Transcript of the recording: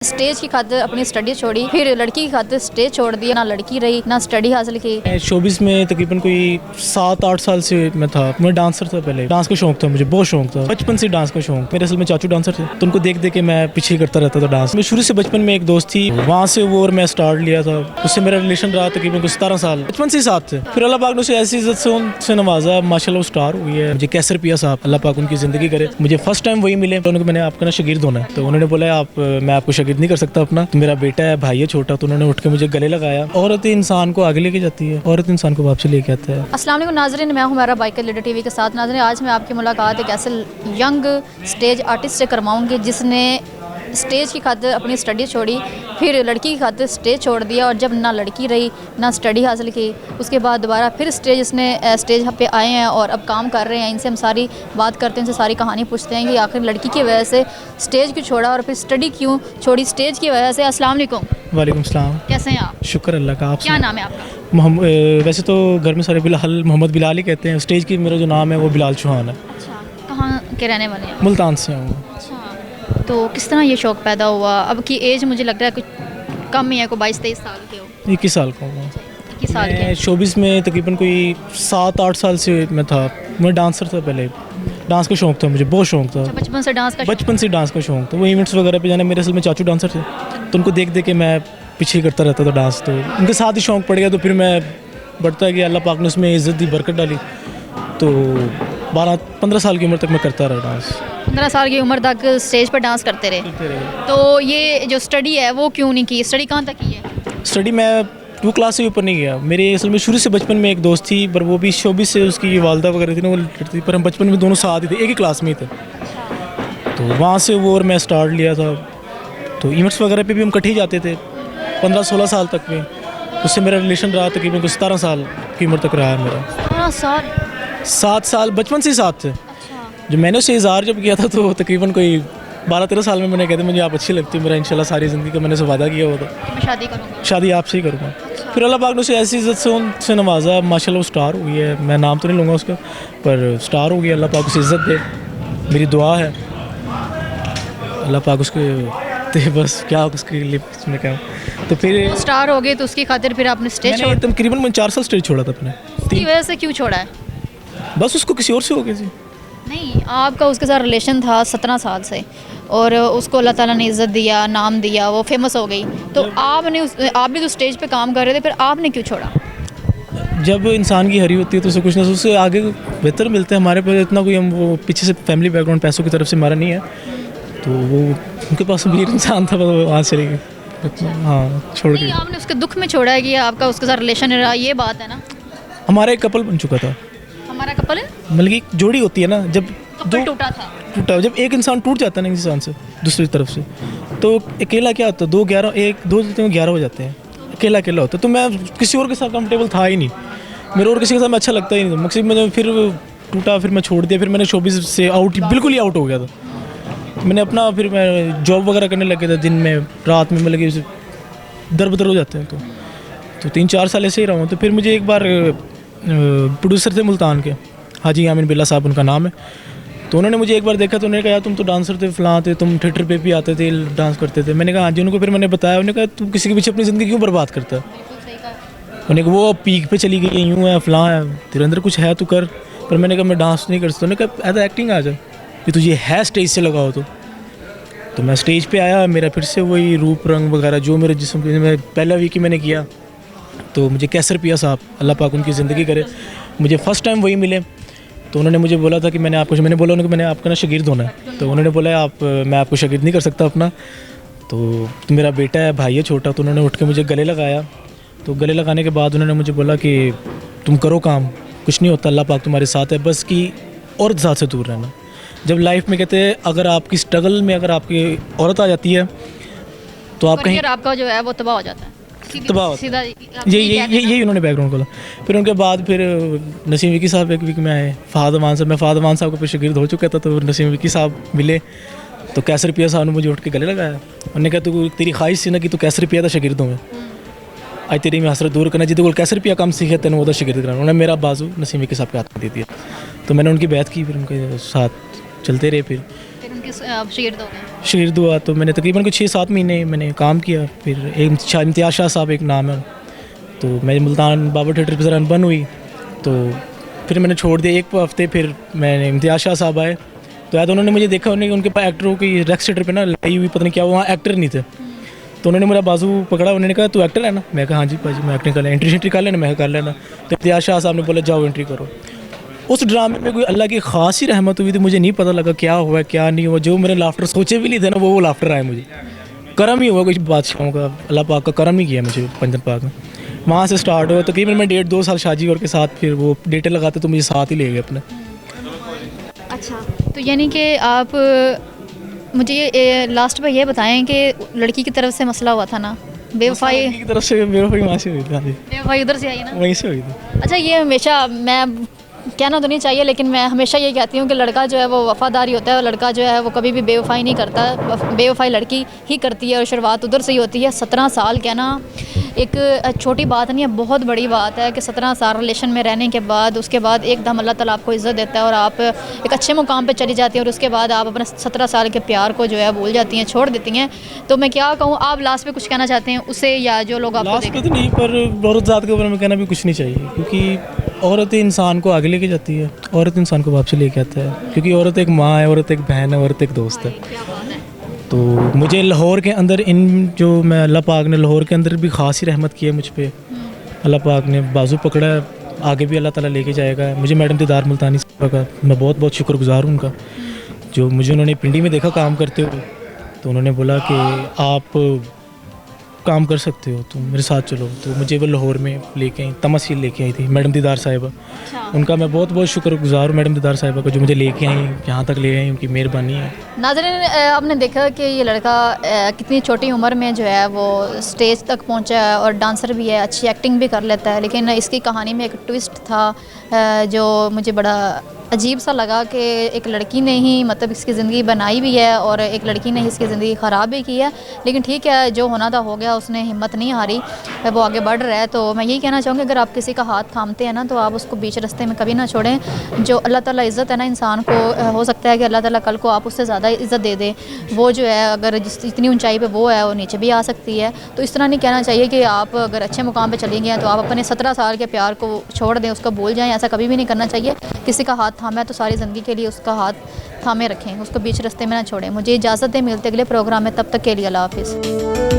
Stage की खातिर अपनी स्टडी छोड़ी, फिर लड़की की खातिर स्टेज छोड़ दिया, ना लड़की रही ना स्टडी हासिल की। शोबिस में तकरीबन कोई 7-8 साल से मैं था। मैं डांसर था, पहले डांस का शौक था, मुझे बहुत शौक था बचपन से डांस का शौक। मेरे असल में चाचू डांसर थे, तो उनको देख देख के मैं पीछे करता रहता था डांस में। शुरू से बचपन में एक दोस्त थी, वहाँ से वो और मैं स्टार्ट लिया था। उससे मेरा रिलेशन रहा तकरीबन 17 साल, बचपन से साथ थे। फिर अल्लाह पाक ने उसे ऐसी इज्जत से नवाजा, माशाल्लाह वो स्टार हुई है। मुझे कैसर पिया साहब, अल्लाह पाक उनकी ज़िंदगी करे, मुझे फर्स्ट टाइम वही मिले। तो मैंने आपका ना शागिर्द होना है, तो उन्होंने बोला आप मैं आपको शागिर्द नहीं कर सकता अपना, तो मेरा बेटा है, भाई है छोटा। तो उन्होंने उठ के मुझे गले लगाया। औरत इंसान को आगे लेके जाती है, औरत इंसान को वापस लेके आता है। अस्सलाम वालेकुम नाज़रीन, मैं हूं मेरा बाइकर लीडर टीवी के साथ। नाज़रीन, आज मैं आपकी मुलाकात एक ऐसे यंग स्टेज आर्टिस्ट से करवाऊंगी जिसने स्टेज की खातिर अपनी स्टडी छोड़ी, फिर लड़की की खातिर स्टेज छोड़ दिया, और जब ना लड़की रही ना स्टडी हासिल की, उसके बाद दोबारा फिर स्टेज पे आए हैं और अब काम कर रहे हैं। इनसे हम सारी बात करते हैं, इनसे सारी कहानी पूछते हैं कि आखिर लड़की की वजह से स्टेज क्यों छोड़ा और फिर स्टडी क्यों छोड़ी स्टेज की वजह से। अस्सलाम वालेकुम। वालेकुम सलाम। कैसे हैं आप? शुक्र अल्लाह का। आप क्या नाम है आपका? वैसे तो घर में सारे बिलाल, मोहम्मद बिलाल ही कहते हैं। स्टेज की मेरा जो नाम है वो बिलाल चौहान है। अच्छा, कहाँ के रहने वाले हैं? मुल्तान से हूँ। अच्छा, तो किस तरह ये शौक़ पैदा हुआ? अब की एज मुझे लग रहा है कुछ कम ही है, कोई 22-23 साल के हो? 21 साल का हूँ। 21 साल के। शोबिस में तकरीबन कोई 7-8 साल से मैं था। मैं डांसर था, पहले डांस का शौक था, मुझे बहुत शौक था। अच्छा, बचपन से डांस का शौक था। वो इवेंट्स वगैरह पे जाना, मेरे असल में चाचू डांसर थे, तो उनको देख देख के मैं पीछे करता रहता था डांस। तो उनके साथ ही शौक पड़ गया, तो फिर मैं बढ़ता गया। अल्लाह पाक ने उसमें इज़्ज़त दी, बरकत डाली, तो 12-15 साल की उम्र तक मैं करता रहा डांस। 15 साल की उम्र तक स्टेज पर डांस करते रहे। तो ये जो स्टडी है वो क्यों नहीं की? स्टडी कहाँ तक की है? स्टडी मैं 2 क्लास से ऊपर नहीं गया। मेरे असल में शुरू से बचपन में एक दोस्त थी, पर वो भी शोबिस से, उसकी वालदा वगैरह थी ना, वो लड़ती, पर हम बचपन में दोनों साथ ही थे, एक ही क्लास में ही थे। तो वहाँ से वो और मैं स्टार्ट लिया था। तो इवेंट्स वगैरह पे भी हम इकट्ठे ही जाते थे 15-16 साल तक में। उससे मेरा रिलेशन रहा तकरीबन 17 साल की उम्र तक रहा है मेरा। 7 साल बचपन से ही साथ थे। जो मैंने उससे इज़हार जब किया था तो तकरीबन कोई 12-13 साल में मैंने कहते मुझे आप अच्छी लगती है, मेरा इंशाल्लाह सारी ज़िंदगी का मैंने से वादा किया हुआ था, मैं शादी करूँगा, शादी आपसे ही करूँगा। फिर अल्लाह पाक ने उसे ऐसी इज़्ज़त से नवाजा, माशाल्लाह वो स्टार हुई है। मैं नाम तो नहीं लूँगा उसका, पर स्टार हो गया। अल्लाह पाक उसे इज़्ज़त दे, मेरी दुआ है। अल्लाह पाक उसके बस क्या उसके लिए में क्या। तो फिर स्टार हो गए तो उसकी खातिर फिर आपने स्टेज छोड़? तकरीबन मैं 4 साल स्टेज छोड़ा था अपने। की वजह से क्यों छोड़ा है? बस उसको किसी और से हो गई थी। नहीं, आपका उसके साथ रिलेशन था 17 साल से, और उसको अल्लाह ताला ने इज़्ज़त दिया, नाम दिया, वो फेमस हो गई, तो आप भी तो स्टेज पे काम कर रहे थे, फिर आपने क्यों छोड़ा? जब इंसान की हरी होती है तो उसे कुछ ना उससे आगे बेहतर मिलते हैं। हमारे पास इतना कोई, हम वो पीछे से फैमिली बैकग्राउंड पैसों की तरफ से हमारा नहीं है, तो वो उनके पास अमीर इंसान था, वो वहाँ चले गए। हाँ, छोड़ के। आपने उसके दुख में छोड़ा है कि आपका उसके साथ रिलेशन रहा, ये बात है ना? हमारा एक कपल बन चुका था। हमारा कपल है, मतलब कि जोड़ी होती है ना, जब कपल टूटा, जब एक इंसान टूट जाता है ना इंसान से दूसरी तरफ से, तो अकेला क्या होता है, 2-11 हो जाते हैं। अकेला होता है। तो मैं किसी और के साथ कंफर्टेबल था ही नहीं, मेरे और किसी के साथ अच्छा लगता ही नहीं था। मकसद में फिर टूटा, फिर मैं छोड़ दिया। फिर मैंने शोबिस से बिल्कुल ही आउट हो गया था। मैंने अपना, फिर मैं जॉब वगैरह करने लग गया था, दिन में रात में, मतलब कि दर बदर हो जाते हैं। तो 3-4 साल ऐसे ही रहा हूँ। तो फिर मुझे एक बार प्रोड्यूसर थे मुल्तान के, हाजी आमिन बिल्ला साहब उनका नाम है, तो उन्होंने मुझे एक बार देखा, तो उन्होंने कहा यार तुम तो डांसर थे, फलां थे, तुम थिएटर पे भी आते थे, डांस करते थे। मैंने कहा हाँ जी। उनको फिर मैंने बताया, उन्होंने कहा तू किसी के पीछे अपनी ज़िंदगी क्यों बर्बाद करता है? उन्होंने कहा वो पीक पे चली गई है, यूँ है, फलां है, तेरे अंदर कुछ है तो कर। पर मैंने कहा मैं डांस नहीं कर सकता। उन्होंने कहा ऐसा एक्टिंग आ जाए कि तुझे है स्टेज से लगाओ। तो मैं स्टेज पे आया, मेरा फिर से वही रूप रंग वगैरह जो मेरे जिस्म के, मैं पहला वीक ही मैंने किया, तो मुझे कैसर पिया साहब, अल्लाह पाक उनकी ज़िंदगी करे, मुझे फ़र्स्ट टाइम वही मिले। तो उन्होंने मुझे बोला था कि मैंने बोला उन्होंने, मैंने आपका ना शागिर्द होना है। तो उन्होंने बोला मैं आपको शागिर्द नहीं कर सकता अपना, तो मेरा बेटा है, भाई है छोटा। तो उन्होंने उठ के मुझे गले लगाया। तो गले लगाने के बाद उन्होंने मुझे बोला कि तुम करो काम, कुछ नहीं होता, अल्लाह पाक तुम्हारे साथ है, बस कि औरत ज़ात से दूर रहना। जब लाइफ में कहते हैं अगर आपकी स्ट्रगल में अगर आपकी औरत आ जाती है तो आप कहीं, आपका जो है वो तबाह हो जाता है, तबाह होता है। यही उन्होंने बैकग्राउंड बोला। फिर उनके बाद फिर नसीम विकी साहब एक वीक में आए, फहद अमान साहब, मैं फहद अमान साहब को शागिर्द हो चुका था, तो नसीम विकी साहब मिले, तो कैसर पिया साहब ने मुझे उठ के गले लगाया। उन्होंने कहा तू, तेरी ख्वाहिश थी ना कि तू कैसर पिया था शागिर्दों में, आज तेरी मैं हसरत दूर करना, जितने को कैसर पिया काम सीखे तेन वो शागिर्द कराना। उन्होंने मेरा बाजू नसीम विकी साहब के हाथ में दे दिया, तो मैंने उनकी बैत की, फिर उनके साथ चलते रहे। फिर फिर उनकी आप शहीद हो गए। शहीद हुआ तो मैंने तकरीबन कुछ 6-7 महीने मैंने काम किया। फिर एक इम्तियाज़ शाह साहब एक नाम है, तो मैं मुल्तान बाबर थिएटर पर ज़रा बन हुई, तो फिर मैंने छोड़ दिया। एक हफ्ते फिर मैंने इम्तियाज़ शाह साहब आए, तो याद उन्होंने मुझे देखा, उन्होंने उनके पास एक्टरों की रेक्स थिएटर पर ना लाई हुई, पता नहीं क्या, वहाँ एक्टर नहीं थे, तो उन्होंने मेरा बाजू पकड़ा, उन्होंने कहा तू एक्टर है ना? मैं कहा हाँ जी भाजी मैं एक्टिंग कर लेना, एंट्री कर लेना, मैं कर लेना। तो इम्तियाज़ शाह साहब ने बोला जाओ एंट्री करो। उस ड्रामे में कोई अल्लाह की ख़ास ही रहमत हुई थी, मुझे नहीं पता लगा क्या हुआ क्या नहीं हुआ। जो मेरे लाफ्टर सोचे भी नहीं थे ना, वो लाफ्टर आए मुझे। करम ही हुआ कुछ बादशाहों का, अल्लाह पाक का करम ही किया मुझे पंजन पाक में। वहाँ से स्टार्ट हुआ, तकरीबन मैं 1.5-2 साल शादी और के साथ फिर वो डेटे लगाते तो मुझे साथ ही ले गए अपने। अच्छा, तो यानी कि आप मुझे ये लास्ट में ये बताएं कि लड़की की तरफ से मसला हुआ था ना, बेवफाई की तरफ से बेवफाई वहाँ से हुई थी। हाँ जी, बेवफाई उधर से आई ना। वहीं से हुई थी। अच्छा, ये हमेशा मैं कहना तो नहीं चाहिए, लेकिन मैं हमेशा ये कहती हूँ कि लड़का जो है वो वफ़ादारी होता है, और लड़का जो है वो कभी भी बेवफाई नहीं करता, बेवफाई लड़की ही करती है, और शुरुआत उधर से ही होती है। 17 साल कहना एक छोटी बात नहीं है, बहुत बड़ी बात है कि 17 साल रिलेशन में रहने के बाद उसके बाद एकदम अल्लाह ताला आपको इज़्ज़त देता है और आप एक अच्छे मुकाम पे चली जाती हैं, और उसके बाद आप अपने 17 साल के प्यार को जो है भूल जाती हैं, छोड़ देती हैं। तो मैं क्या कहूँ, आप लास्ट में कुछ कहना चाहते हैं उसे, या जो लोग आपको लास्ट में तो नहीं, पर औरत ज़ात के बारे में कहना भी कुछ नहीं चाहिए, क्योंकि औरत इंसान को आगे लेके जाती है, औरत इंसान को वापसी लेके आता है, क्योंकि औरत एक माँ है, औरत एक बहन है, औरत एक दोस्त है। तो मुझे लाहौर के अंदर इन जो मैं अल्लाह पाक ने लाहौर के अंदर भी ख़ास ही रहमत की है मुझ पे। अल्लाह पाक ने बाजू पकड़ा है, आगे भी अल्लाह ताला लेके जाएगा। मुझे मैडम दीदार मुल्तानी साहब का मैं बहुत बहुत शुक्रगुज़ार हूँ उनका, जो मुझे उन्होंने पिंडी में देखा काम करते हुए, तो उन्होंने बोला कि आप काम कर सकते हो, तुम मेरे साथ चलो। तो मुझे वो लाहौर में लेके आई, तमसील लेके आई थी मैडम दीदार साहिबा। उनका मैं बहुत बहुत शुक्रगुज़ार हूँ मैडम दीदार साहिबा को, जो मुझे लेके आई, यहाँ तक ले आई, उनकी मेहरबानी है। नाज़रीन, आपने देखा कि ये लड़का कितनी छोटी उम्र में जो है वो स्टेज तक पहुंचा है, और डांसर भी है, अच्छी एक्टिंग भी कर लेता है। लेकिन इसकी कहानी में एक ट्विस्ट था जो मुझे बड़ा अजीब सा लगा, कि एक लड़की ने ही मतलब इसकी ज़िंदगी बनाई भी है, और एक लड़की ने ही इसकी ज़िंदगी ख़राब भी की है। लेकिन ठीक है, जो होना था हो गया, उसने हिम्मत नहीं हारी, वो आगे बढ़ रहा है। तो मैं यही कहना चाहूँगी, अगर आप किसी का हाथ थामते हैं ना, तो आप उसको बीच रास्ते में कभी ना छोड़ें। जो अल्लाह ताला इज़्ज़त है ना इंसान को, हो सकता है कि अल्लाह ताला कल को आप उससे ज़्यादा इज़्ज़त दे दे। वो जो है अगर जितनी ऊंचाई पे वो है, वो नीचे भी आ सकती है। तो इस तरह नहीं कहना चाहिए कि आप अगर अच्छे मुकाम पे चली गए हैं तो आप अपने 17 साल के प्यार को छोड़ दें, उसको भूल जाएं। ऐसा कभी भी नहीं करना चाहिए। किसी का हाथ थामा है तो सारी ज़िंदगी के लिए उसका हाथ थामे रखें, उसको बीच रास्ते में ना छोड़ें। मुझे इजाज़त है, मिलते अगले प्रोग्राम में, तब तक के लिए अल्लाह हाफ़िज़।